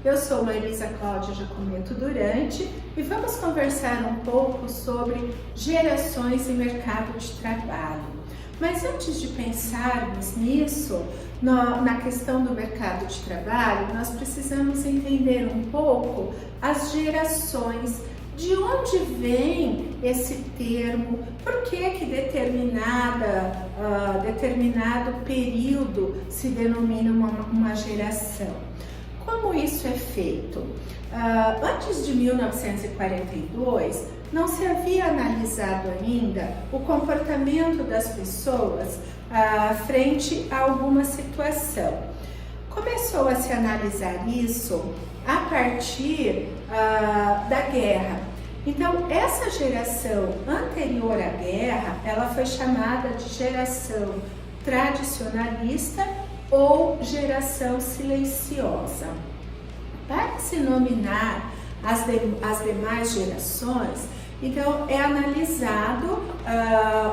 Eu sou a Elisa Cláudia Jacometto Durante e vamos conversar um pouco sobre gerações e mercado de trabalho. Mas antes de pensarmos nisso, na questão do mercado de trabalho, nós precisamos entender um pouco as gerações, de onde vem esse termo, por que determinado período se denomina uma geração. Como isso é feito? Antes de 1942, não se havia analisado ainda o comportamento das pessoas frente a alguma situação. Começou a se analisar isso a partir da guerra. Então, essa geração anterior à guerra, ela foi chamada de geração tradicionalista ou geração silenciosa. Para se nominar as demais gerações, então é analisado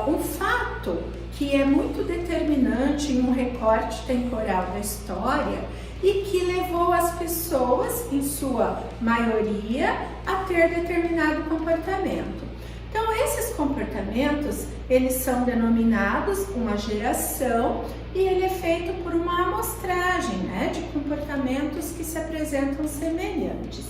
um fato que é muito determinante em um recorte temporal da história e que levou as pessoas, em sua maioria, a ter determinado comportamento. Então, esses comportamentos, eles são denominados uma geração e ele é feito por uma amostragem, de comportamentos que se apresentam semelhantes.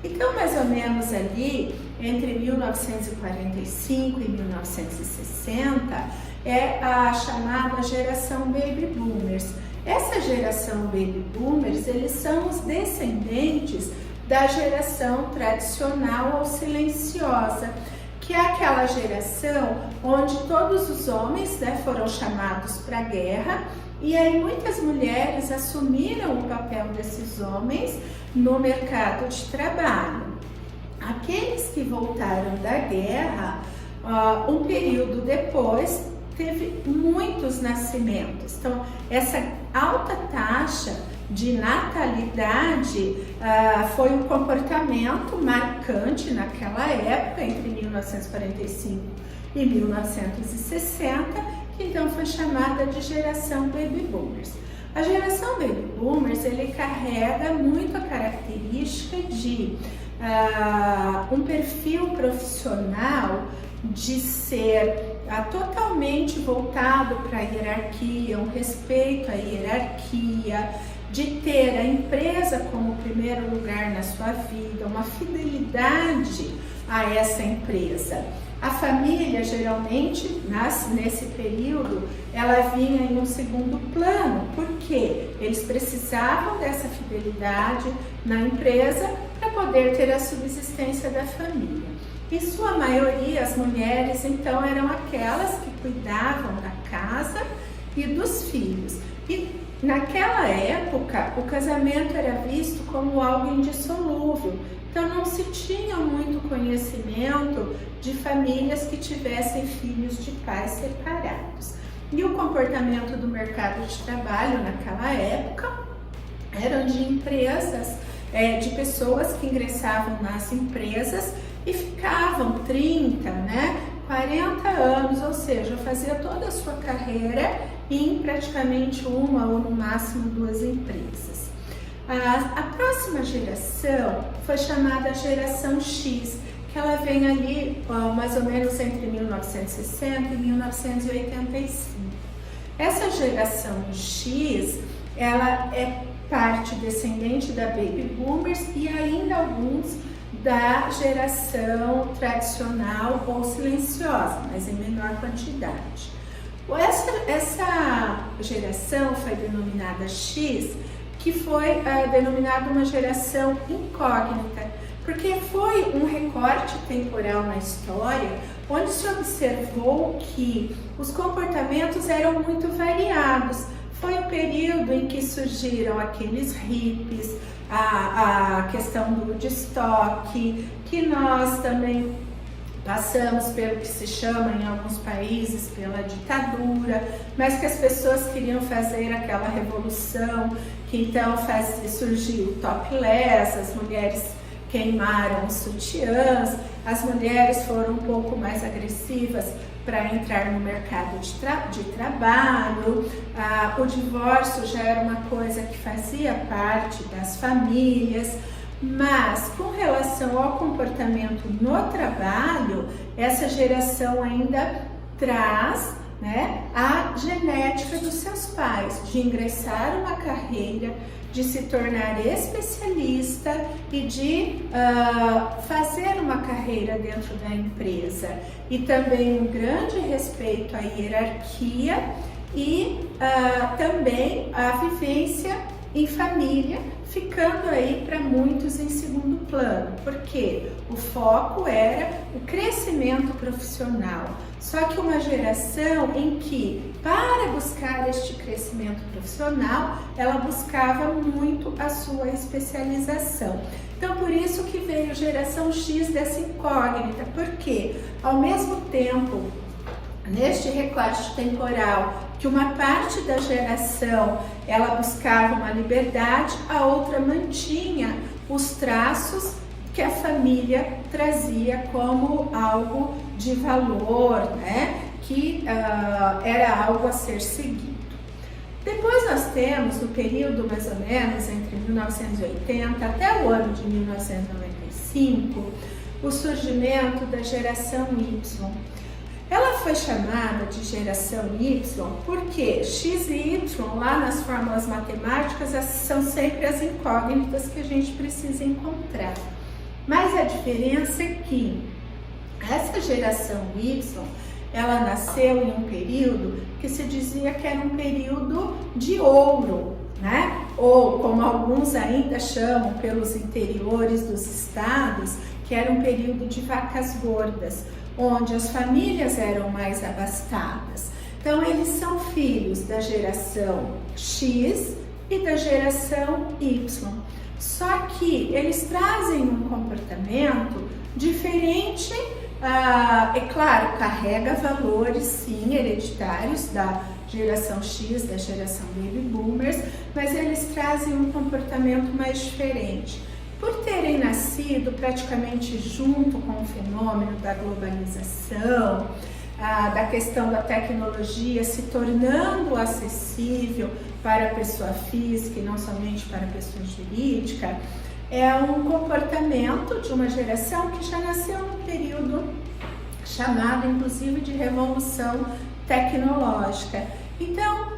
Então, mais ou menos ali, entre 1945 e 1960, é a chamada geração Baby Boomers. Essa geração Baby Boomers, eles são os descendentes da geração tradicional ou silenciosa, que é aquela geração onde todos os homens foram chamados para a guerra e aí muitas mulheres assumiram o papel desses homens no mercado de trabalho. Aqueles que voltaram da guerra, um período depois, teve muitos nascimentos. Então, essa alta taxa de natalidade foi um comportamento marcante naquela época, entre 1945 e 1960, que então foi chamada de geração Baby Boomers. A geração Baby Boomers, ele carrega muito a característica de um perfil profissional de ser totalmente voltado para a hierarquia, um respeito à hierarquia, de ter a empresa como primeiro lugar na sua vida, uma fidelidade a essa empresa. A família, geralmente, nesse período, ela vinha em um segundo plano, porque eles precisavam dessa fidelidade na empresa para poder ter a subsistência da família. Em sua maioria, as mulheres, então, eram aquelas que cuidavam da casa e dos filhos. E naquela época, o casamento era visto como algo indissolúvel, então não se tinha muito conhecimento de famílias que tivessem filhos de pais separados. E o comportamento do mercado de trabalho naquela época eram de empresas, de pessoas que ingressavam nas empresas e ficavam 30, 40 anos, ou seja, fazia toda a sua carreira em praticamente uma ou no máximo duas empresas. A próxima geração foi chamada geração X, que ela vem ali mais ou menos entre 1960 e 1985. Essa geração X, ela é parte descendente da Baby Boomers e ainda alguns da geração tradicional ou silenciosa, mas em menor quantidade. Essa geração foi denominada X, que foi denominada uma geração incógnita, porque foi um recorte temporal na história onde se observou que os comportamentos eram muito variados. Foi o período em que surgiram aqueles hippies, a questão do Woodstock, que nós também passamos pelo que se chama em alguns países pela ditadura, mas que as pessoas queriam fazer aquela revolução, que então surgiu o topless, as mulheres queimaram os sutiãs, as mulheres foram um pouco mais agressivas para entrar no mercado de trabalho, o divórcio já era uma coisa que fazia parte das famílias, mas com relação ao comportamento no trabalho, essa geração ainda traz, né, a genética dos seus pais, de ingressar uma carreira, de se tornar especialista e de fazer uma carreira dentro da empresa. E também um grande respeito à hierarquia e também a vivência em família, ficando aí para muitos em segundo plano, porque o foco era o crescimento profissional. Só que uma geração em que, para buscar este crescimento profissional, ela buscava muito a sua especialização. Então, por isso que veio a geração X dessa incógnita, porque ao mesmo tempo, neste recorte temporal, que uma parte da geração ela buscava uma liberdade, a outra mantinha os traços que a família trazia como algo de valor, né? Que era algo a ser seguido. Depois nós temos, no período mais ou menos entre 1980 até o ano de 1995, o surgimento da geração Y. Ela foi chamada de geração Y porque X e Y, lá nas fórmulas matemáticas, são sempre as incógnitas que a gente precisa encontrar. Mas a diferença é que essa geração Y, ela nasceu em um período que se dizia que era um período de ouro, né? Ou, como alguns ainda chamam pelos interiores dos estados, que era um período de vacas gordas, onde as famílias eram mais abastadas. Então, eles são filhos da geração X e da geração Y. Só que eles trazem um comportamento diferente, é claro, carrega valores, sim, hereditários da geração X, da geração Baby Boomers, mas eles trazem um comportamento mais diferente. Por terem nascido praticamente junto com o fenômeno da globalização, da questão da tecnologia se tornando acessível para a pessoa física e não somente para a pessoa jurídica, é um comportamento de uma geração que já nasceu num período chamado, inclusive, de revolução tecnológica. Então,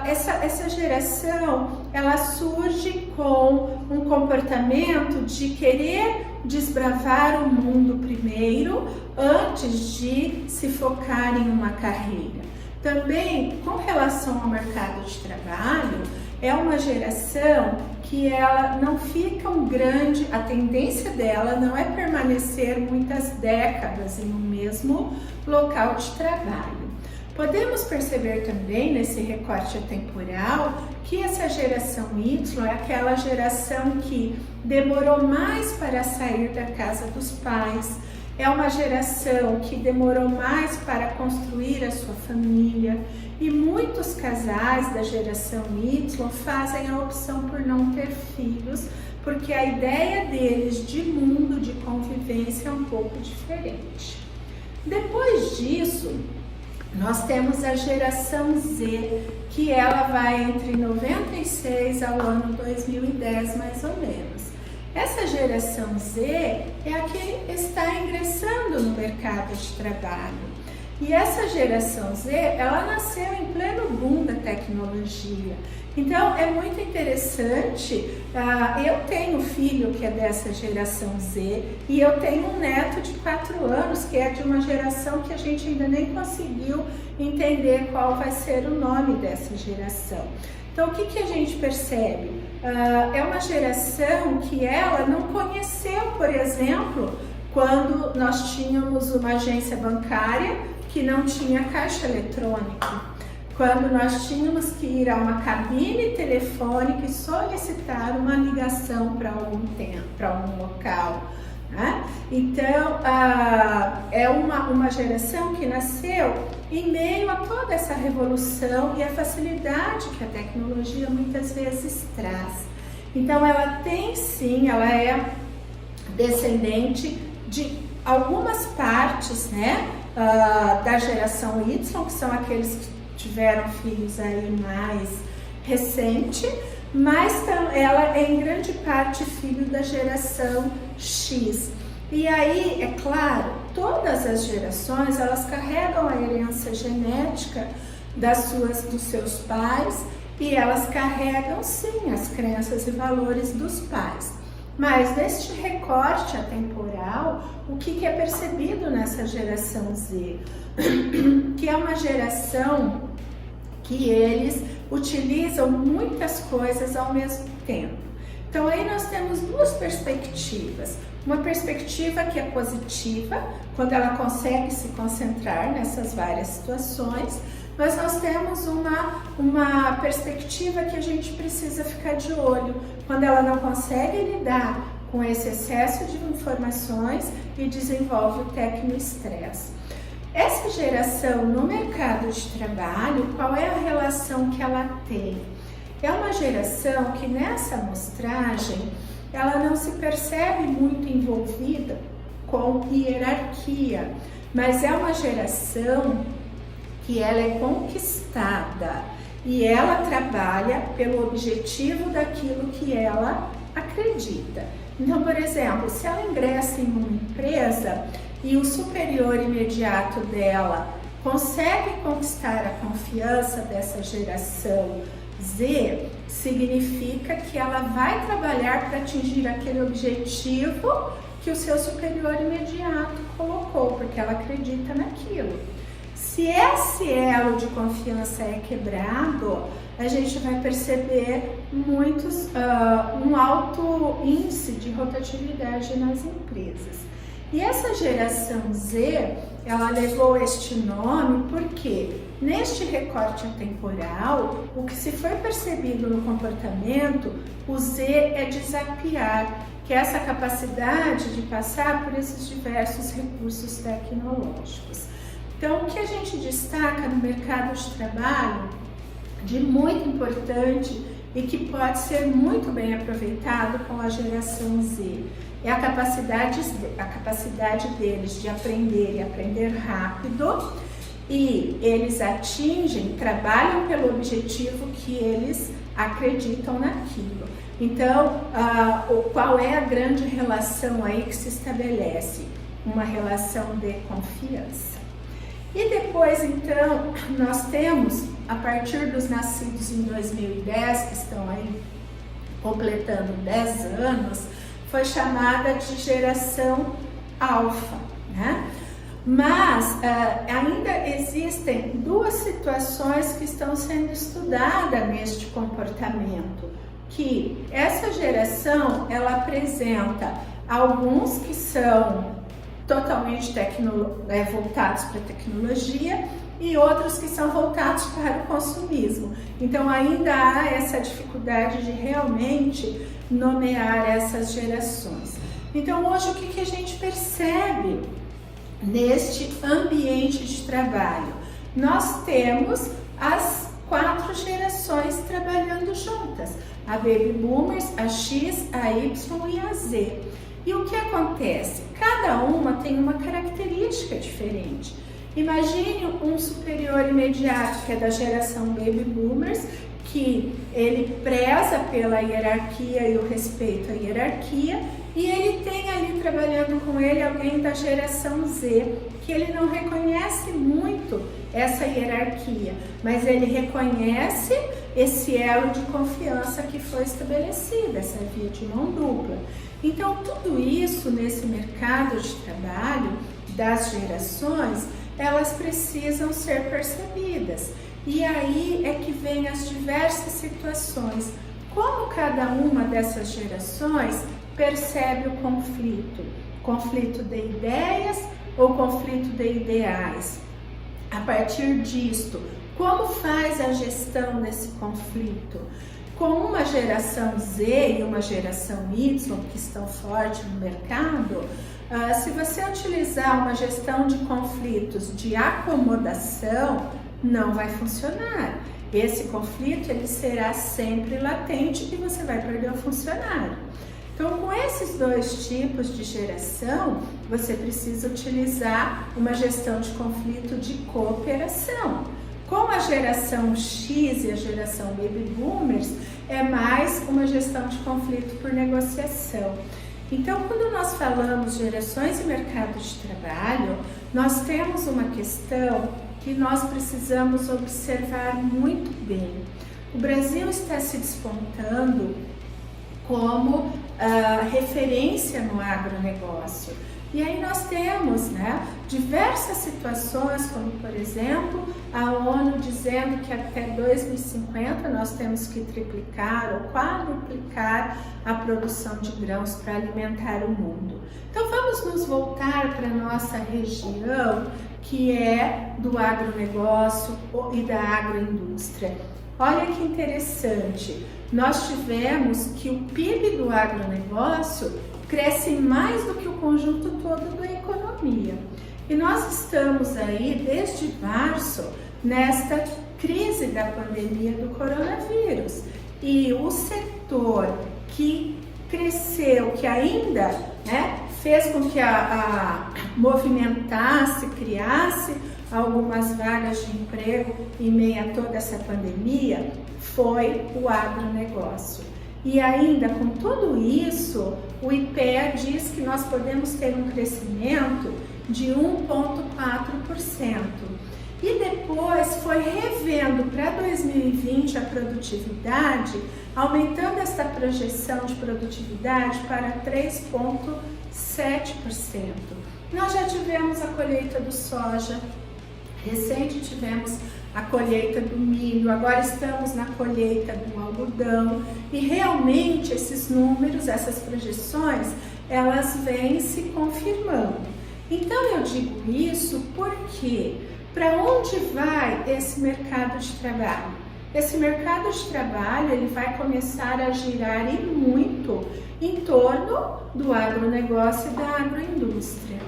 essa geração, ela surge com um comportamento de querer desbravar o mundo primeiro, antes de se focar em uma carreira. Também, com relação ao mercado de trabalho, é uma geração que ela não fica a tendência dela não é permanecer muitas décadas em um mesmo local de trabalho. Podemos perceber também nesse recorte temporal que essa geração Y é aquela geração que demorou mais para sair da casa dos pais, é uma geração que demorou mais para construir a sua família, e muitos casais da geração Y fazem a opção por não ter filhos, porque a ideia deles de mundo, de convivência é um pouco diferente. Depois disso, nós temos a geração Z, que ela vai entre 96 ao ano 2010, mais ou menos. Essa geração Z é a que está ingressando no mercado de trabalho. E essa geração Z, ela nasceu em pleno boom da tecnologia. Então, é muito interessante. Eu tenho filho que é dessa geração Z e eu tenho um neto de 4 anos que é de uma geração que a gente ainda nem conseguiu entender qual vai ser o nome dessa geração. Então, o que a gente percebe? É uma geração que ela não conheceu, por exemplo, quando nós tínhamos uma agência bancária que não tinha caixa eletrônico. Quando nós tínhamos que ir a uma cabine telefônica e solicitar uma ligação para algum local, né? Então, é uma geração que nasceu em meio a toda essa revolução e a facilidade que a tecnologia muitas vezes traz. Então, ela tem sim, ela é descendente de algumas partes, né, da geração Y, que são aqueles que tiveram filhos aí mais recente, mas ela é em grande parte filho da geração X. E aí, é claro, todas as gerações, elas carregam a herança genética dos seus pais, e elas carregam sim as crenças e valores dos pais. Mas neste recorte atemporal, o que é percebido nessa geração Z? Que é uma geração que eles utilizam muitas coisas ao mesmo tempo. Então aí nós temos duas perspectivas. Uma perspectiva que é positiva, quando ela consegue se concentrar nessas várias situações, mas nós temos uma perspectiva que a gente precisa ficar de olho, quando ela não consegue lidar com esse excesso de informações e desenvolve o tecnoestresse. Essa geração no mercado de trabalho, qual é a relação que ela tem? É uma geração que nessa amostragem, ela não se percebe muito envolvida com hierarquia, mas é uma geração que ela é conquistada e ela trabalha pelo objetivo daquilo que ela acredita. Então, por exemplo, se ela ingressa em uma empresa e o superior imediato dela consegue conquistar a confiança dessa geração Z, significa que ela vai trabalhar para atingir aquele objetivo que o seu superior imediato colocou, porque ela acredita naquilo. Se esse elo de confiança é quebrado, a gente vai perceber um alto índice de rotatividade nas empresas. E essa geração Z, ela levou este nome porque neste recorte atemporal, o que se foi percebido no comportamento, o Z é desafiar, que é essa capacidade de passar por esses diversos recursos tecnológicos. Então, o que a gente destaca no mercado de trabalho de muito importante e que pode ser muito bem aproveitado com a geração Z é a capacidade deles de aprender e aprender rápido, e eles trabalham pelo objetivo que eles acreditam naquilo. Então, qual é a grande relação aí que se estabelece? Uma relação de confiança. E depois, então, nós temos, a partir dos nascidos em 2010, que estão aí completando 10 anos, foi chamada de geração alfa, né? Mas ainda existem duas situações que estão sendo estudadas neste comportamento, que essa geração, ela apresenta alguns que são totalmente voltados para a tecnologia e outros que são voltados para o consumismo. Então ainda há essa dificuldade de realmente nomear essas gerações. Então hoje o que a gente percebe neste ambiente de trabalho? Nós temos as 4 gerações trabalhando juntas, a Baby Boomers, a X, a Y e a Z. E o que acontece? Cada uma tem uma característica diferente. Imagine um superior imediato, que é da geração Baby Boomers, que ele preza pela hierarquia e o respeito à hierarquia, e ele tem ali trabalhando com ele alguém da geração Z, que ele não reconhece muito essa hierarquia, mas ele reconhece esse elo de confiança que foi estabelecido, essa via de mão dupla. Então, tudo isso nesse mercado de trabalho das gerações, elas precisam ser percebidas. E aí é que vem as diversas situações. Como cada uma dessas gerações percebe o conflito? Conflito de ideias ou conflito de ideais? A partir disto, como faz a gestão desse conflito? Com uma geração Z e uma geração Y que estão fortes no mercado, se você utilizar uma gestão de conflitos de acomodação, não vai funcionar. Esse conflito ele será sempre latente e você vai perder o funcionário. Então, com esses dois tipos de geração, você precisa utilizar uma gestão de conflito de cooperação. Com a geração X e a geração Baby Boomers, é mais uma gestão de conflito por negociação. Então, quando nós falamos de gerações e mercado de trabalho, nós temos uma questão que nós precisamos observar muito bem. O Brasil está se despontando como referência no agronegócio. E aí nós temos, diversas situações, como por exemplo, a ONU dizendo que até 2050 nós temos que triplicar ou quadruplicar a produção de grãos para alimentar o mundo. Então vamos nos voltar para a nossa região, que é do agronegócio e da agroindústria. Olha que interessante, nós tivemos que o PIB do agronegócio cresce mais do que o conjunto todo da economia. E nós estamos aí desde março nesta crise da pandemia do coronavírus. E o setor que cresceu, que ainda fez com que movimentasse, criasse algumas vagas de emprego em meio a toda essa pandemia, foi o agronegócio. E ainda com tudo isso, o IPEA diz que nós podemos ter um crescimento de 1,4%. E depois foi revendo para 2020 a produtividade, aumentando essa projeção de produtividade para 3,7%. Nós já tivemos a colheita do soja, recente tivemos a colheita do milho, agora estamos na colheita do algodão e realmente esses números, essas projeções, elas vêm se confirmando. Então eu digo isso porque para onde vai esse mercado de trabalho? Esse mercado de trabalho ele vai começar a girar e muito em torno do agronegócio e da agroindústria.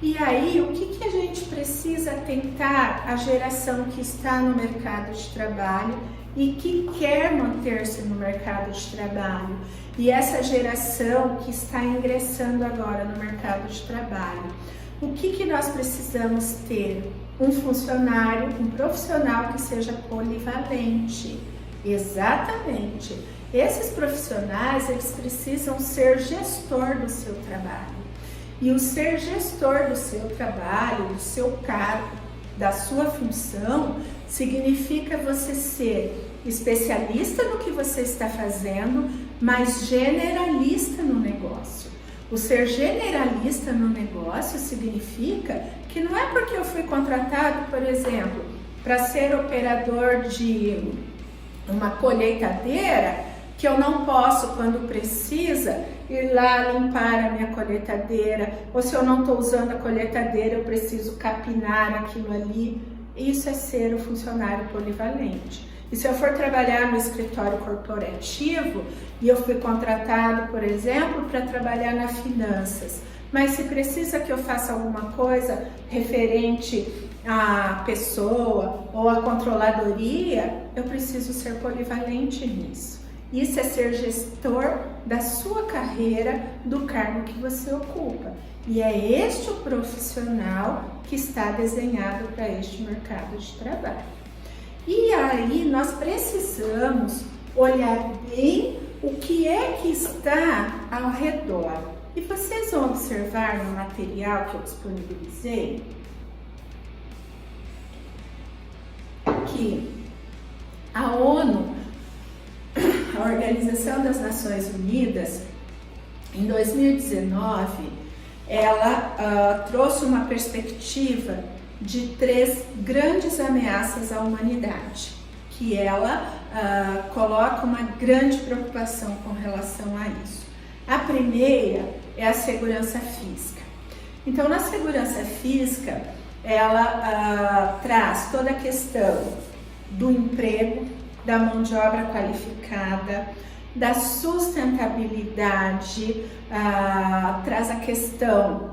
E aí, o que a gente precisa tentar, a geração que está no mercado de trabalho e que quer manter-se no mercado de trabalho, e essa geração que está ingressando agora no mercado de trabalho, o que nós precisamos ter? Um funcionário, um profissional que seja polivalente. Exatamente. Esses profissionais, eles precisam ser gestor do seu trabalho. E o ser gestor do seu trabalho, do seu cargo, da sua função, significa você ser especialista no que você está fazendo, mas generalista no negócio. O ser generalista no negócio significa que não é porque eu fui contratado, por exemplo, para ser operador de uma colheitadeira, que eu não posso, quando precisa, ir lá limpar a minha colheitadeira, ou se eu não estou usando a colheitadeira, eu preciso capinar aquilo ali. Isso é ser o funcionário polivalente. E se eu for trabalhar no escritório corporativo, e eu fui contratado, por exemplo, para trabalhar nas finanças, mas se precisa que eu faça alguma coisa referente à pessoa ou à controladoria, eu preciso ser polivalente nisso. Isso é ser gestor da sua carreira, do cargo que você ocupa. E é este o profissional que está desenhado para este mercado de trabalho. E aí nós precisamos olhar bem o que é que está ao redor. E vocês vão observar no material que eu disponibilizei que a ONU, a Organização das Nações Unidas, em 2019, ela trouxe uma perspectiva de 3 grandes ameaças à humanidade, que ela coloca uma grande preocupação com relação a isso. A primeira é a segurança física. Então, na segurança física, ela traz toda a questão do emprego, da mão de obra qualificada, da sustentabilidade, traz a questão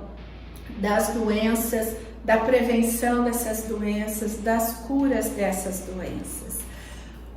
das doenças, da prevenção dessas doenças, das curas dessas doenças.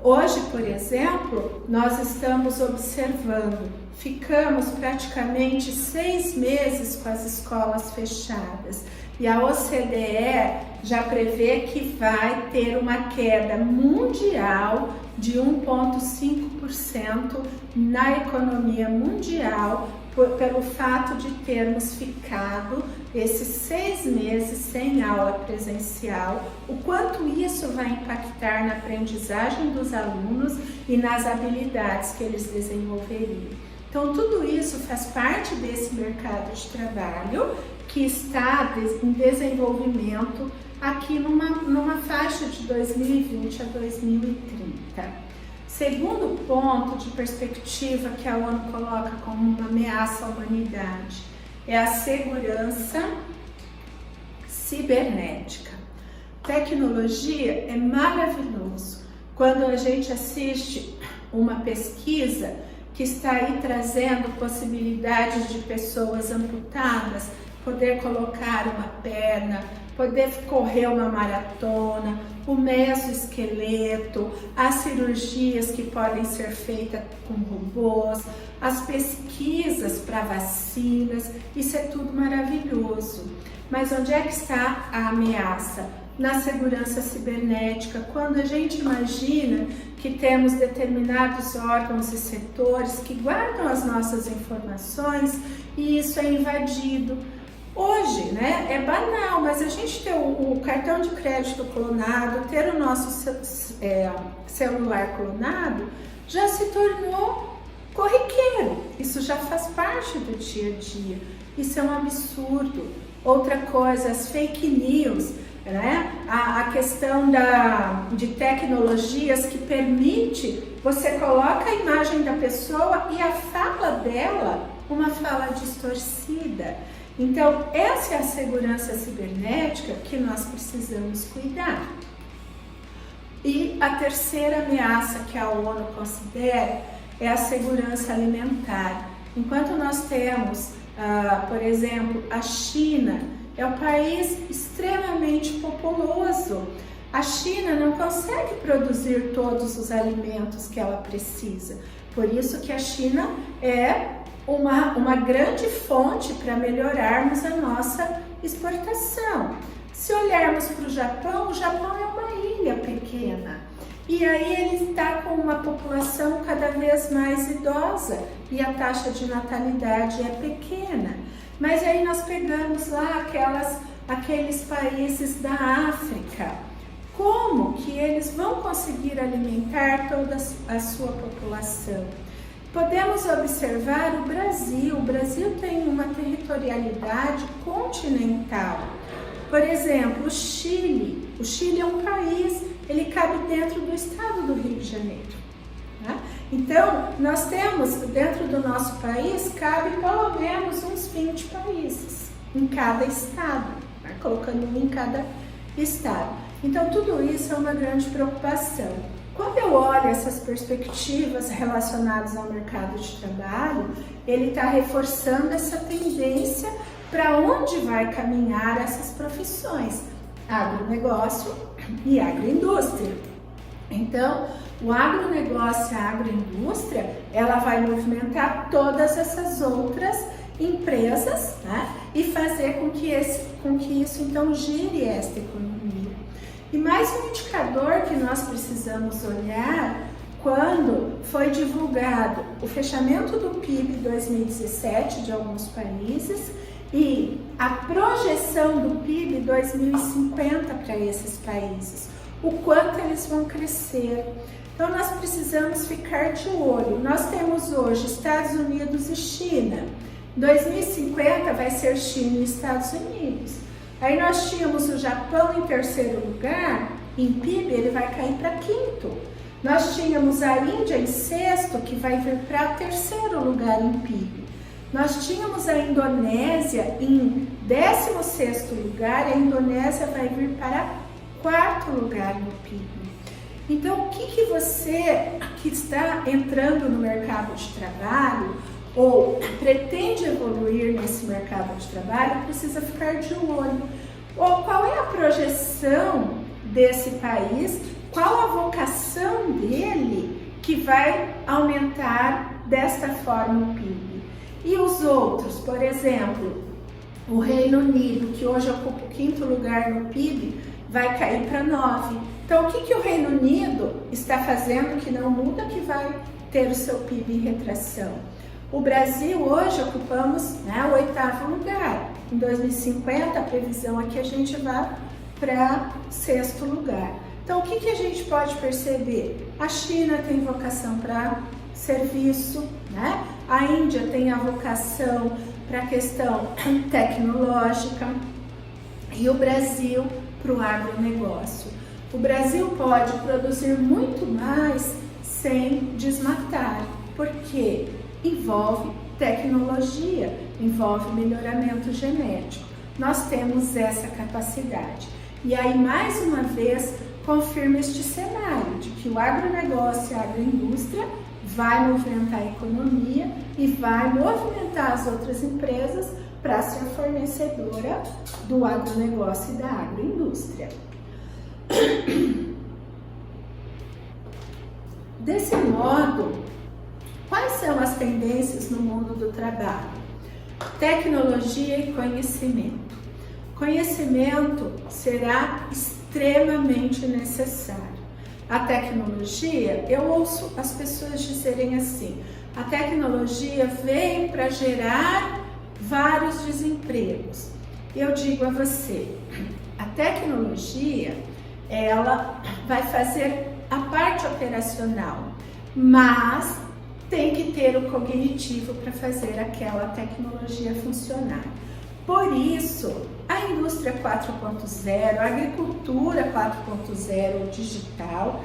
Hoje, por exemplo, nós estamos observando, ficamos praticamente 6 meses com as escolas fechadas e a OCDE já prevê que vai ter uma queda mundial de 1,5% na economia mundial pelo fato de termos ficado esses 6 meses sem aula presencial, o quanto isso vai impactar na aprendizagem dos alunos e nas habilidades que eles desenvolveriam. Então, tudo isso faz parte desse mercado de trabalho que está em desenvolvimento aqui numa faixa de 2020 a 2030. Segundo ponto de perspectiva que a ONU coloca como uma ameaça à humanidade é a segurança cibernética. Tecnologia é maravilhoso. Quando a gente assiste uma pesquisa que está aí trazendo possibilidades de pessoas amputadas poder colocar uma perna, poder correr uma maratona, o mesoesqueleto, as cirurgias que podem ser feitas com robôs, as pesquisas para vacinas, isso é tudo maravilhoso. Mas onde é que está a ameaça? Na segurança cibernética, quando a gente imagina que temos determinados órgãos e setores que guardam as nossas informações e isso é invadido. Hoje, né, é banal, mas a gente ter o cartão de crédito clonado, ter o nosso celular clonado, já se tornou corriqueiro. Isso já faz parte do dia a dia. Isso é um absurdo. Outra coisa, as fake news, né? A questão de tecnologias que permite, você coloca a imagem da pessoa e a fala dela, uma fala distorcida. Então, essa é a segurança cibernética que nós precisamos cuidar. E a terceira ameaça que a ONU considera é a segurança alimentar. Enquanto nós temos, por exemplo, a China, é um país extremamente populoso. A China não consegue produzir todos os alimentos que ela precisa. Por isso que a China é uma grande fonte para melhorarmos a nossa exportação. Se olharmos para o Japão é uma ilha pequena. E aí ele está com uma população cada vez mais idosa e a taxa de natalidade é pequena. Mas aí nós pegamos lá aqueles países da África. Como que eles vão conseguir alimentar toda a sua população? Podemos observar o Brasil. O Brasil tem uma territorialidade continental. Por exemplo, o Chile. O Chile é um país, ele cabe dentro do estado do Rio de Janeiro. Né? Então, nós temos, dentro do nosso país, cabe pelo menos uns 20 países em cada estado, né? Colocando um em cada estado. Então, tudo isso é uma grande preocupação. Quando eu olho essas perspectivas relacionadas ao mercado de trabalho, ele está reforçando essa tendência para onde vai caminhar essas profissões, agronegócio e agroindústria. Então, o agronegócio e a agroindústria, ela vai movimentar todas essas outras empresas, né? E fazer com que isso então gire esta economia. E mais um indicador que nós precisamos olhar quando foi divulgado o fechamento do PIB 2017 de alguns países e a projeção do PIB 2050 para esses países, o quanto eles vão crescer. Então nós precisamos ficar de olho. Nós temos hoje Estados Unidos e China. 2050 vai ser China e Estados Unidos. Aí nós tínhamos o Japão em terceiro lugar, em PIB ele vai cair para quinto. Nós tínhamos a Índia em sexto, que vai vir para terceiro lugar em PIB. Nós tínhamos a Indonésia em 16º lugar, a Indonésia vai vir para quarto lugar no PIB. Então, o que você que está entrando no mercado de trabalho ou pretende evoluir nesse mercado de trabalho, precisa ficar de olho. Ou qual é a projeção desse país qual a vocação dele que vai aumentar desta forma o PIB. E os outros, por exemplo, o Reino Unido, que hoje ocupa o 5º lugar no PIB, vai cair para 9. Então, o que o Reino Unido está fazendo que não muda, que vai ter o seu PIB em retração? O Brasil, hoje, ocupamos, né, o 8º lugar. Em 2050, a previsão é que a gente vá para 6º lugar. Então, o que a gente pode perceber? A China tem vocação para serviço, né? A Índia tem a vocação para a questão tecnológica e o Brasil para o agronegócio. O Brasil pode produzir muito mais sem desmatar, porque envolve tecnologia, envolve melhoramento genético. Nós temos essa capacidade. E aí, mais uma vez, confirma este cenário de que o agronegócio e a agroindústria vai movimentar a economia e vai movimentar as outras empresas para ser fornecedora do agronegócio e da agroindústria. Desse modo, quais são as tendências no mundo do trabalho? Tecnologia e conhecimento. Conhecimento será extremamente necessário. A tecnologia, eu ouço as pessoas dizerem assim, a tecnologia veio para gerar vários desempregos. Eu digo a você, a tecnologia, ela vai fazer a parte operacional, mas tem que ter o cognitivo para fazer aquela tecnologia funcionar. Por isso, a indústria 4.0, a agricultura 4.0 digital,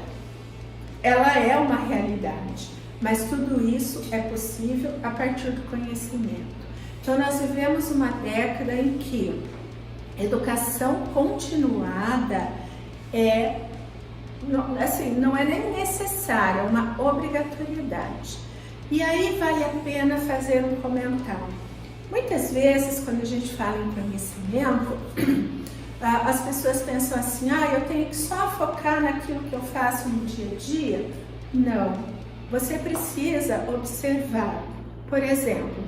ela é uma realidade, mas tudo isso é possível a partir do conhecimento. Então, nós vivemos uma década em que educação continuada não é nem necessária, é uma obrigatoriedade. E aí vale a pena fazer um comentário. Muitas vezes, quando a gente fala em conhecimento, as pessoas pensam assim, eu tenho que só focar naquilo que eu faço no dia a dia. Não, você precisa observar. Por exemplo,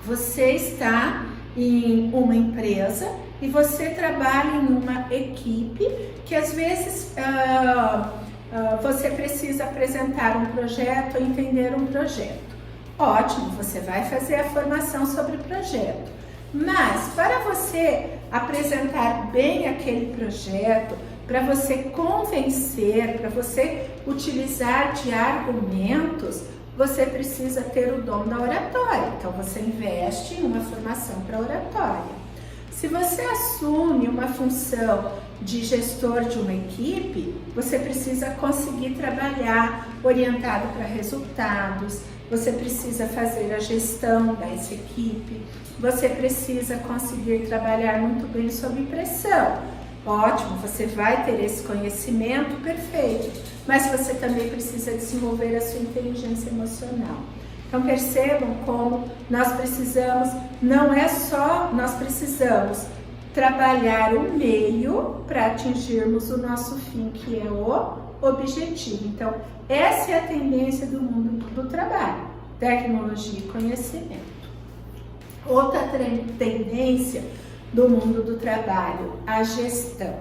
você está em uma empresa e você trabalha em uma equipe que às vezes você precisa apresentar um projeto ou entender um projeto. Ótimo, você vai fazer a formação sobre o projeto. Mas para você apresentar bem aquele projeto, para você convencer, para você utilizar de argumentos, você precisa ter o dom da oratória. Então você investe em uma formação para oratória. Se você assume uma função de gestor de uma equipe, você precisa conseguir trabalhar orientado para resultados, você precisa fazer a gestão dessa equipe, você precisa conseguir trabalhar muito bem sob pressão. Ótimo, você vai ter esse conhecimento, perfeito, mas você também precisa desenvolver a sua inteligência emocional. Então percebam como nós precisamos, nós precisamos trabalhar o meio para atingirmos o nosso fim, que é o objetivo. Então, essa é a tendência do mundo do trabalho, tecnologia e conhecimento. Outra tendência do mundo do trabalho, a gestão.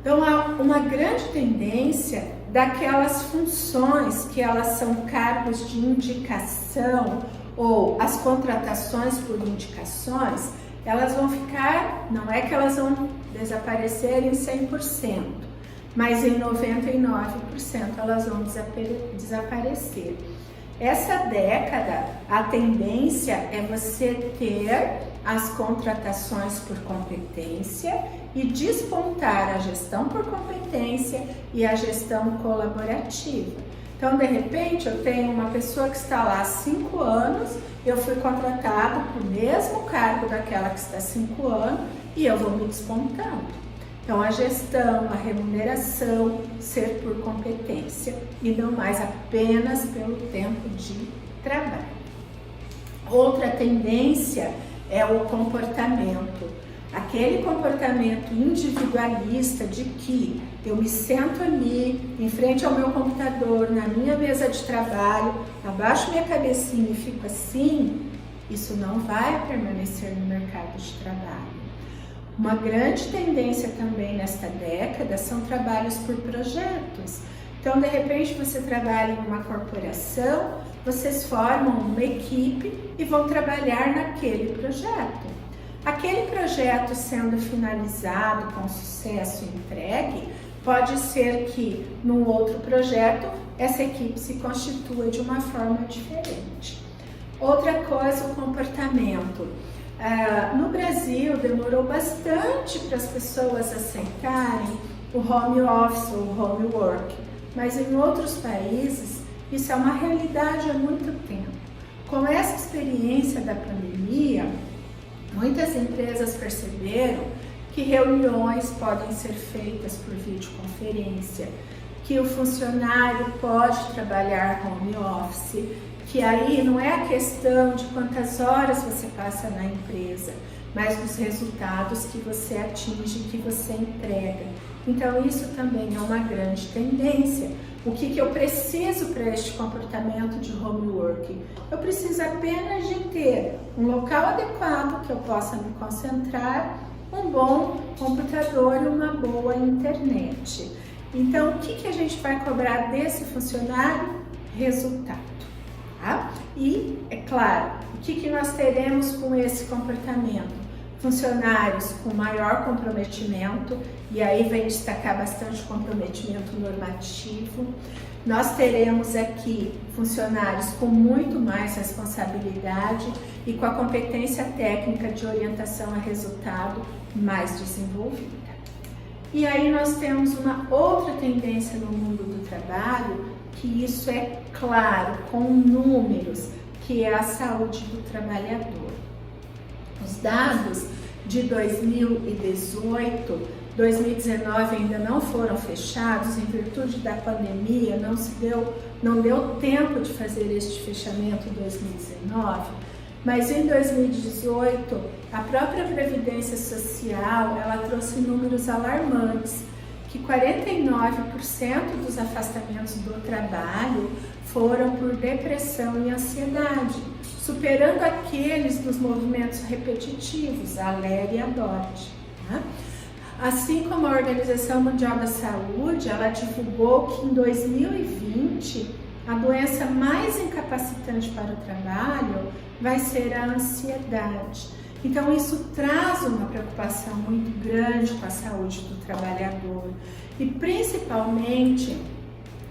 Então, há uma grande tendência daquelas funções que elas são cargos de indicação ou as contratações por indicações, elas vão ficar, não é que elas vão desaparecer em 100%, mas em 99% elas vão desaparecer. Essa década, a tendência é você ter as contratações por competência e despontar a gestão por competência e a gestão colaborativa. Então, de repente, eu tenho uma pessoa que está lá há 5 anos, eu fui contratado para o mesmo cargo daquela que está há 5 anos e eu vou me despontando. Então, a gestão, a remuneração, ser por competência e não mais apenas pelo tempo de trabalho. Outra tendência é o comportamento. Aquele comportamento individualista de que eu me sento ali, em frente ao meu computador, na minha mesa de trabalho, abaixo minha cabecinha e fico assim, isso não vai permanecer no mercado de trabalho. Uma grande tendência também nesta década são trabalhos por projetos. Então, de repente, você trabalha em uma corporação, vocês formam uma equipe e vão trabalhar naquele projeto. Aquele projeto sendo finalizado com sucesso e entregue, pode ser que num outro projeto essa equipe se constitua de uma forma diferente. Outra coisa, o comportamento. No Brasil, demorou bastante para as pessoas aceitarem o home office ou o home work, mas em outros países isso é uma realidade há muito tempo. Com essa experiência da pandemia, muitas empresas perceberam que reuniões podem ser feitas por videoconferência, que o funcionário pode trabalhar home office, que aí não é a questão de quantas horas você passa na empresa, mas dos resultados que você atinge, que você entrega. Então isso também é uma grande tendência. O que eu preciso para este comportamento de home work? Eu preciso apenas de ter um local adequado que eu possa me concentrar, um bom computador e uma boa internet. Então, o que a gente vai cobrar desse funcionário? Resultado. Tá? E, é claro, o que nós teremos com esse comportamento? Funcionários com maior comprometimento, e aí vem destacar bastante comprometimento normativo. Nós teremos aqui funcionários com muito mais responsabilidade e com a competência técnica de orientação a resultado mais desenvolvida. E aí nós temos uma outra tendência no mundo do trabalho, que isso é claro, com números, que é a saúde do trabalhador. Os dados de 2018, 2019 ainda não foram fechados em virtude da pandemia, não deu tempo de fazer este fechamento em 2019, mas em 2018 a própria Previdência Social ela trouxe números alarmantes, que 49% dos afastamentos do trabalho foram por depressão e ansiedade, superando aqueles dos movimentos repetitivos, a LER e a DOT. Tá? Assim como a Organização Mundial da Saúde, ela divulgou que em 2020 a doença mais incapacitante para o trabalho vai ser a ansiedade. Então isso traz uma preocupação muito grande com a saúde do trabalhador e principalmente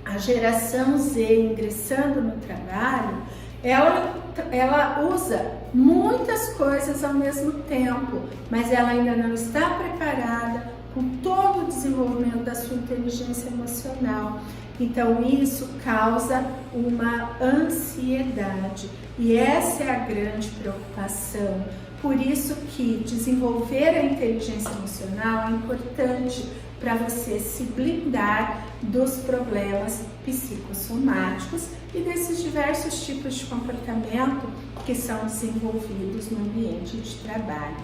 a geração Z ingressando no trabalho, ela usa muitas coisas ao mesmo tempo, mas ela ainda não está preparada com todo o desenvolvimento da sua inteligência emocional. Então isso causa uma ansiedade e essa é a grande preocupação. Por isso que desenvolver a inteligência emocional é importante para você se blindar dos problemas psicossomáticos e desses diversos tipos de comportamento que são desenvolvidos no ambiente de trabalho.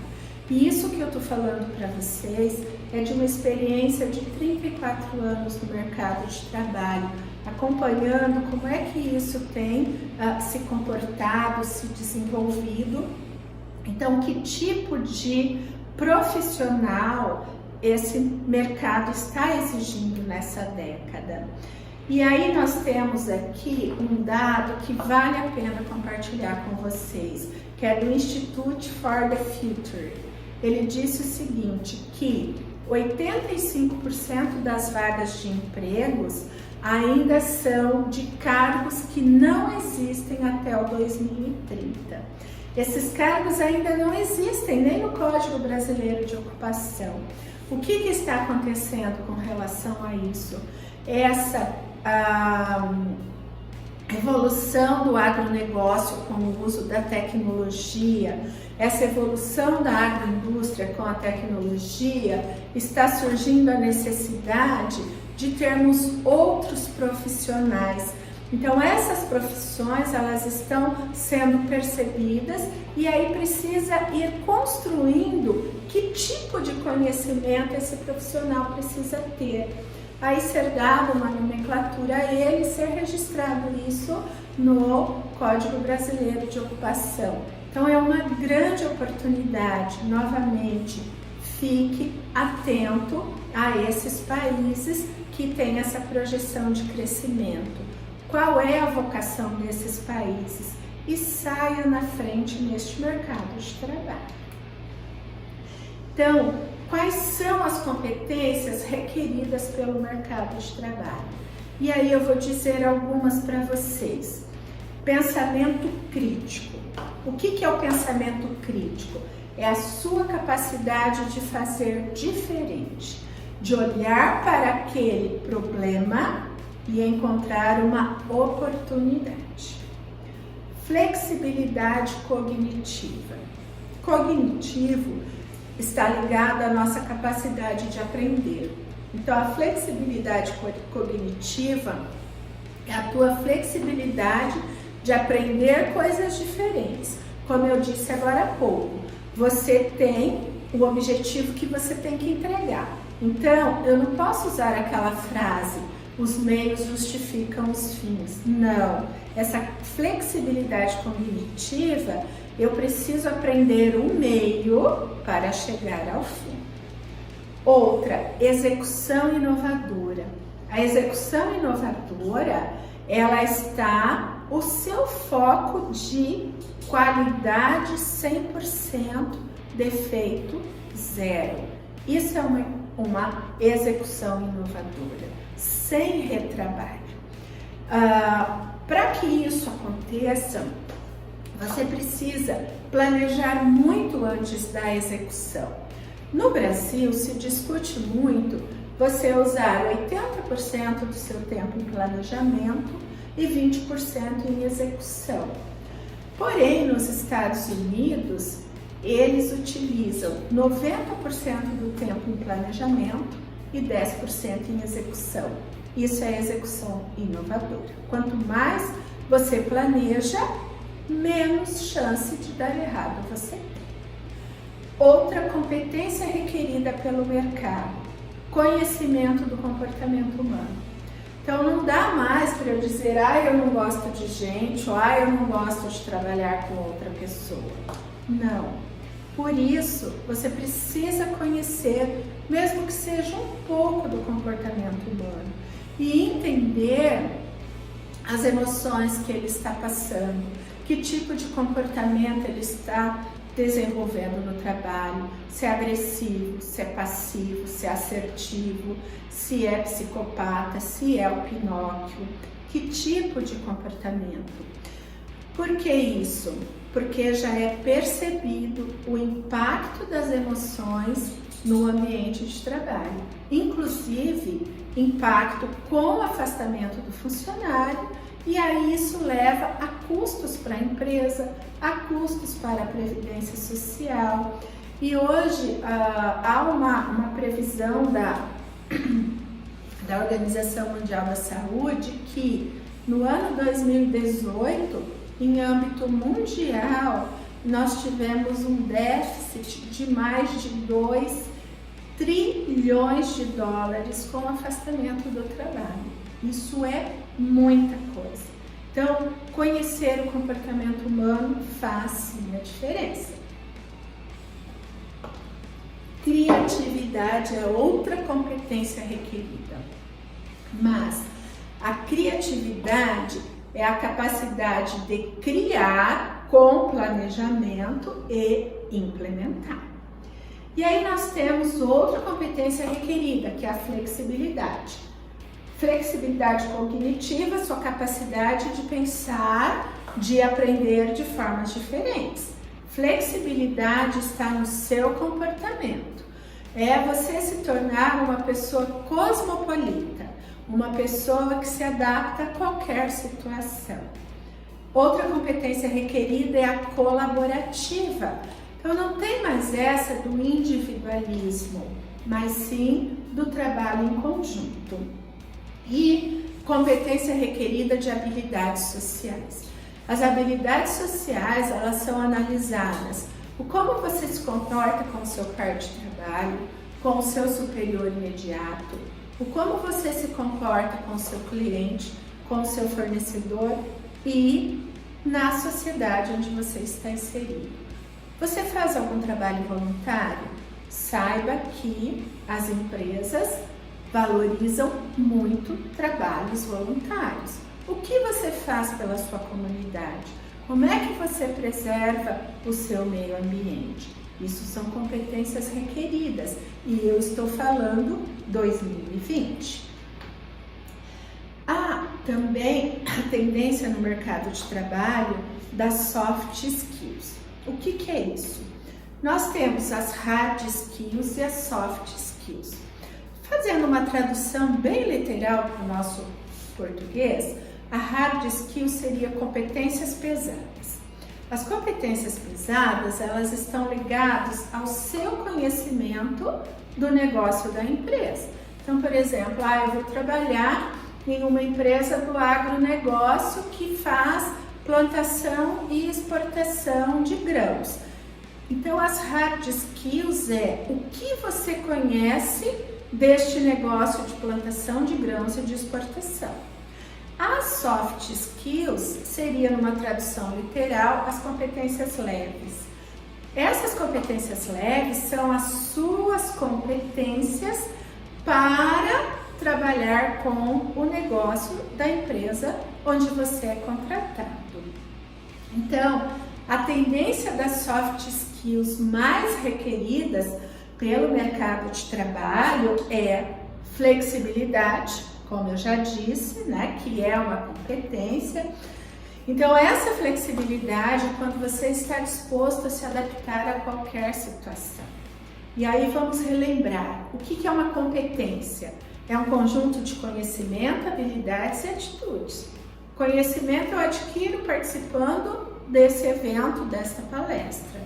E isso que eu estou falando para vocês é de uma experiência de 34 anos no mercado de trabalho, acompanhando como é que isso tem se comportado, se desenvolvido. Então, que tipo de profissional esse mercado está exigindo nessa década? E aí nós temos aqui um dado que vale a pena compartilhar com vocês, que é do Institute for the Future. Ele disse o seguinte, que 85% das vagas de empregos ainda são de cargos que não existem até o 2030. Esses cargos ainda não existem nem no Código Brasileiro de Ocupação. O que está acontecendo com relação a isso? Essa evolução do agronegócio com o uso da tecnologia, essa evolução da agroindústria com a tecnologia, está surgindo a necessidade de termos outros profissionais. Então essas profissões, elas estão sendo percebidas e aí precisa ir construindo que tipo de conhecimento esse profissional precisa ter. Aí ser dado uma nomenclatura a ele, ser registrado isso no Código Brasileiro de Ocupação. Então é uma grande oportunidade, novamente, fique atento a esses países que têm essa projeção de crescimento. Qual é a vocação desses países? E saia na frente neste mercado de trabalho. Então, quais são as competências requeridas pelo mercado de trabalho? E aí eu vou dizer algumas para vocês. Pensamento crítico. O que é o pensamento crítico? É a sua capacidade de fazer diferente, de olhar para aquele problema e encontrar uma oportunidade. Flexibilidade cognitiva. Cognitivo está ligado à nossa capacidade de aprender. Então, a flexibilidade cognitiva é a tua flexibilidade de aprender coisas diferentes. Como eu disse agora há pouco, você tem o objetivo que você tem que entregar. Então, eu não posso usar aquela frase, os meios justificam os fins. Não, essa flexibilidade cognitiva, eu preciso aprender um meio para chegar ao fim. Outra, execução inovadora. A execução inovadora, ela está o seu foco de qualidade 100%, defeito zero. Isso é uma execução inovadora, sem retrabalho. Para que isso aconteça, você precisa planejar muito antes da execução. No Brasil, se discute muito você usar 80% do seu tempo em planejamento e 20% em execução. Porém, nos Estados Unidos, eles utilizam 90% do tempo em planejamento e 10% em execução. Isso é execução inovadora. Quanto mais você planeja, menos chance de dar errado você tem. Outra competência requerida pelo mercado, conhecimento do comportamento humano. Então não dá mais para eu dizer, eu não gosto de gente, ou eu não gosto de trabalhar com outra pessoa. Não. Por isso, você precisa conhecer, mesmo que seja um pouco do comportamento humano, e entender as emoções que ele está passando, que tipo de comportamento ele está desenvolvendo no trabalho, se é agressivo, se é passivo, se é assertivo, se é psicopata, se é o Pinóquio, que tipo de comportamento. Por que isso? Porque já é percebido o impacto das emoções no ambiente de trabalho, inclusive impacto com o afastamento do funcionário, e aí isso leva a custos para a empresa, a custos para a Previdência Social. E hoje há uma previsão da Organização Mundial da Saúde que no ano 2018, em âmbito mundial, nós tivemos um déficit de mais de 2 trilhões de dólares com o afastamento do trabalho. Isso é muita coisa. Então, conhecer o comportamento humano faz sim a diferença. Criatividade é outra competência requerida, mas a criatividade é a capacidade de criar com planejamento e implementar. E aí nós temos outra competência requerida, que é a flexibilidade. Flexibilidade cognitiva, sua capacidade de pensar, de aprender de formas diferentes. Flexibilidade está no seu comportamento. É você se tornar uma pessoa cosmopolita, uma pessoa que se adapta a qualquer situação. Outra competência requerida é a colaborativa. Então não tem mais essa do individualismo, mas sim do trabalho em conjunto. E competência requerida de habilidades sociais. As habilidades sociais, elas são analisadas o como você se comporta com o seu cargo de trabalho, com o seu superior imediato, o como você se comporta com o seu cliente, com o seu fornecedor e na sociedade onde você está inserido. Você faz algum trabalho voluntário? Saiba que as empresas valorizam muito trabalhos voluntários. O que você faz pela sua comunidade? Como é que você preserva o seu meio ambiente? Isso são competências requeridas e eu estou falando 2020. Há também a tendência no mercado de trabalho das soft skills. O que é isso? Nós temos as hard skills e as soft skills. Fazendo uma tradução bem literal para o nosso português, a hard skill seria competências pesadas. As competências pesadas, elas estão ligadas ao seu conhecimento do negócio da empresa. Então, por exemplo, eu vou trabalhar em uma empresa do agronegócio que faz plantação e exportação de grãos. Então, as hard skills é o que você conhece deste negócio de plantação de grãos e de exportação. As soft skills seria, numa tradução literal, as competências leves. Essas competências leves são as suas competências para trabalhar com o negócio da empresa onde você é contratado. Então, a tendência das soft skills mais requeridas pelo mercado de trabalho é flexibilidade, como eu já disse, né, que é uma competência. Então, essa flexibilidade é quando você está disposto a se adaptar a qualquer situação. E aí vamos relembrar, o que é uma competência? É um conjunto de conhecimento, habilidades e atitudes. Conhecimento eu adquiro participando desse evento, desta palestra.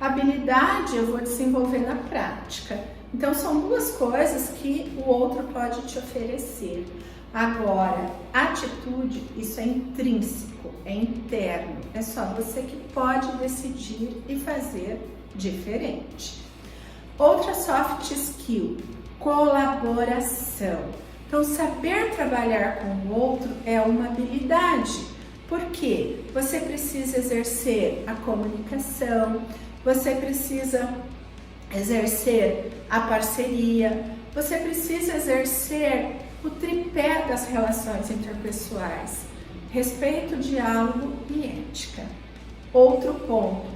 Habilidade eu vou desenvolver na prática. Então, são duas coisas que o outro pode te oferecer. Agora, atitude, isso é intrínseco, é interno. É só você que pode decidir e fazer diferente. Outra soft skill, colaboração. Então, saber trabalhar com o outro é uma habilidade. Por quê? Você precisa exercer a comunicação, você precisa exercer a parceria, você precisa exercer o tripé das relações interpessoais: respeito, diálogo e ética. Outro ponto,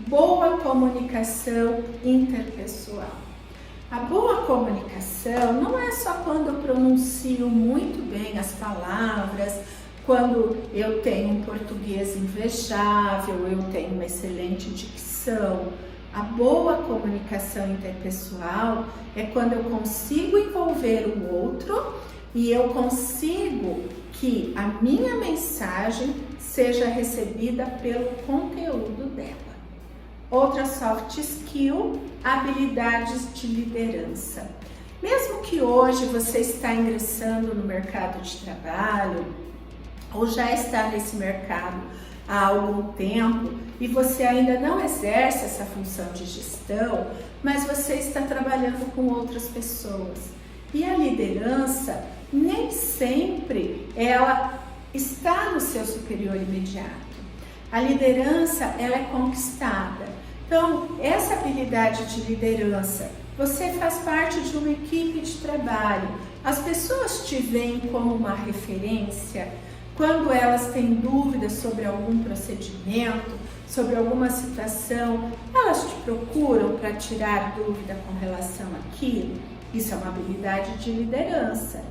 boa comunicação interpessoal. A boa comunicação não é só quando eu pronuncio muito bem as palavras, quando eu tenho um português invejável, eu tenho uma excelente dicção. A boa comunicação interpessoal é quando eu consigo envolver o outro e eu consigo que a minha mensagem seja recebida pelo conteúdo dela. Outra soft skill, habilidades de liderança. Mesmo que hoje você está ingressando no mercado de trabalho ou já está nesse mercado há algum tempo e você ainda não exerce essa função de gestão, mas você está trabalhando com outras pessoas. E a liderança, nem sempre ela está no seu superior imediato. A liderança, ela é conquistada. Então, essa habilidade de liderança, você faz parte de uma equipe de trabalho. As pessoas te veem como uma referência. Quando elas têm dúvidas sobre algum procedimento, sobre alguma situação, elas te procuram para tirar dúvida com relação àquilo. Isso é uma habilidade de liderança.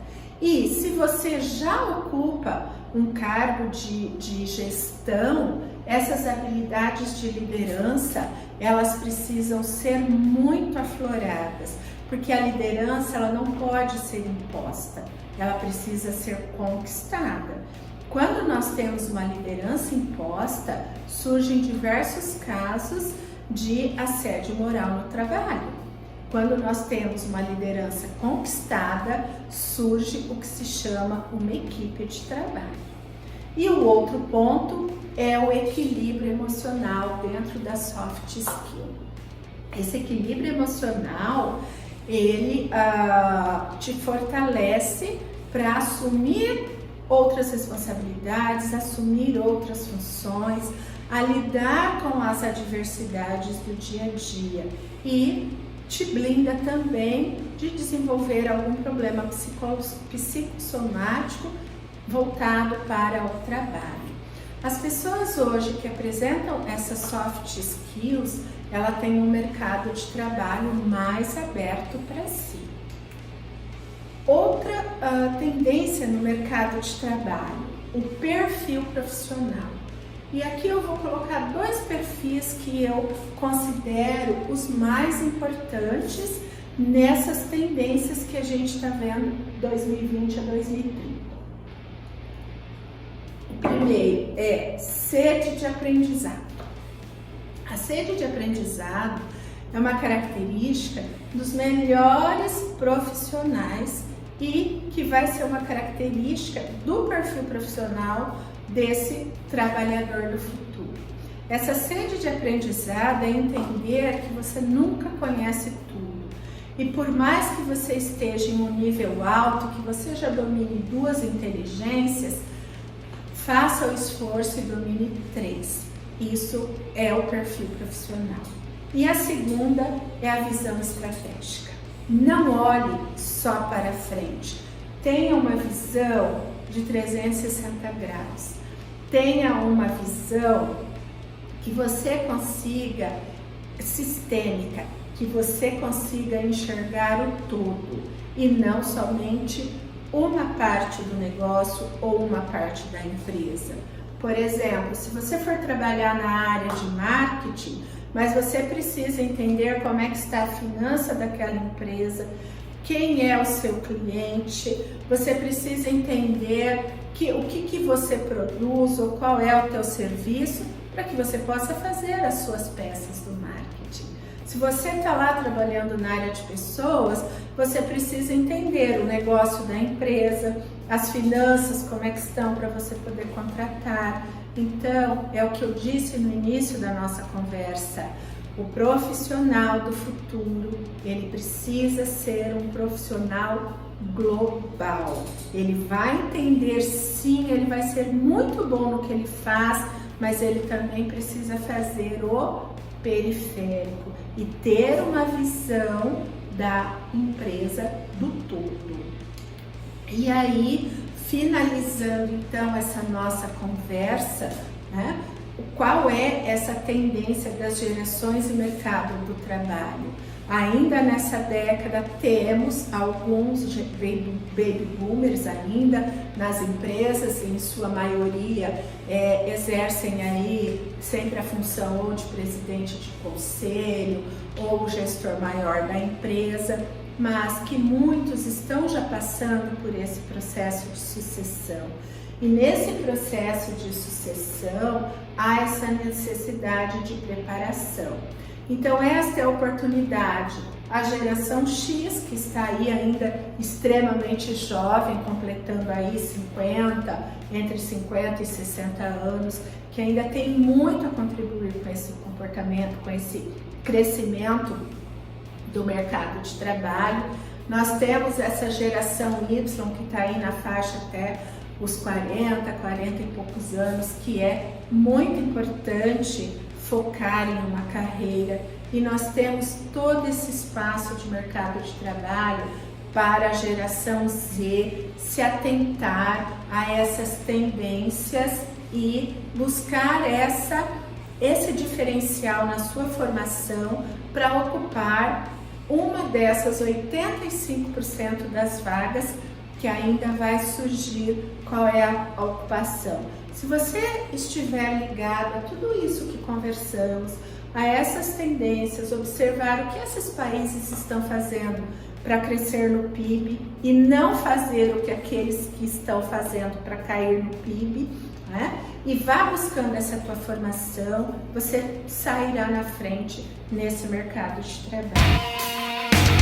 E se você já ocupa um cargo de gestão, essas habilidades de liderança, elas precisam ser muito afloradas, porque a liderança ela não pode ser imposta, ela precisa ser conquistada. Quando nós temos uma liderança imposta, surgem diversos casos de assédio moral no trabalho. Quando nós temos uma liderança conquistada, surge o que se chama uma equipe de trabalho. E o outro ponto é o equilíbrio emocional dentro da soft skill. Esse equilíbrio emocional, ele te fortalece para assumir outras responsabilidades, assumir outras funções, a lidar com as adversidades do dia a dia e te blinda também de desenvolver algum problema psicossomático voltado para o trabalho. As pessoas hoje que apresentam essas soft skills, ela tem um mercado de trabalho mais aberto para si. Outra tendência no mercado de trabalho, o perfil profissional. E aqui eu vou colocar dois perfis que eu considero os mais importantes nessas tendências que a gente está vendo 2020 a 2030. O primeiro é sede de aprendizado. A sede de aprendizado é uma característica dos melhores profissionais e que vai ser uma característica do perfil profissional desse trabalhador do futuro. Essa sede de aprendizado é entender que você nunca conhece tudo e por mais que você esteja em um nível alto, que você já domine 2 inteligências, faça o esforço e domine 3. Isso é o perfil profissional. E a segunda é a visão estratégica. Não olhe só para frente, tenha uma visão de 360 graus, tenha uma visão que você consiga, sistêmica, que você consiga enxergar o todo e não somente uma parte do negócio ou uma parte da empresa. Por exemplo, se você for trabalhar na área de marketing, mas você precisa entender como é que está a finança daquela empresa, quem é o seu cliente, você precisa entender o que você produz ou qual é o teu serviço para que você possa fazer as suas peças do marketing. Se você está lá trabalhando na área de pessoas, você precisa entender o negócio da empresa, as finanças, como é que estão para você poder contratar. Então, é o que eu disse no início da nossa conversa, o profissional do futuro, ele precisa ser um profissional global. Ele vai entender, sim, ele vai ser muito bom no que ele faz, mas ele também precisa fazer o periférico e ter uma visão da empresa do todo. E aí, finalizando então essa nossa conversa, né? Qual é essa tendência das gerações e mercado do trabalho? Ainda nessa década temos alguns baby boomers ainda nas empresas, em sua maioria exercem aí sempre a função ou de presidente de conselho ou gestor maior da empresa, mas que muitos estão já passando por esse processo de sucessão. E nesse processo de sucessão há essa necessidade de preparação. Então esta é a oportunidade. A geração X, que está aí ainda extremamente jovem, completando aí entre 50 e 60 anos, que ainda tem muito a contribuir com esse comportamento, com esse crescimento do mercado de trabalho. Nós temos essa geração Y, que está aí na faixa até os 40 e poucos anos, que é muito importante focar em uma carreira, e nós temos todo esse espaço de mercado de trabalho para a geração Z se atentar a essas tendências e buscar esse diferencial na sua formação para ocupar uma dessas 85% das vagas que ainda vai surgir. Qual é a ocupação? Se você estiver ligado a tudo isso que conversamos, a essas tendências, observar o que esses países estão fazendo para crescer no PIB e não fazer o que aqueles que estão fazendo para cair no PIB, né? E vá buscando essa tua formação, você sairá na frente nesse mercado de trabalho.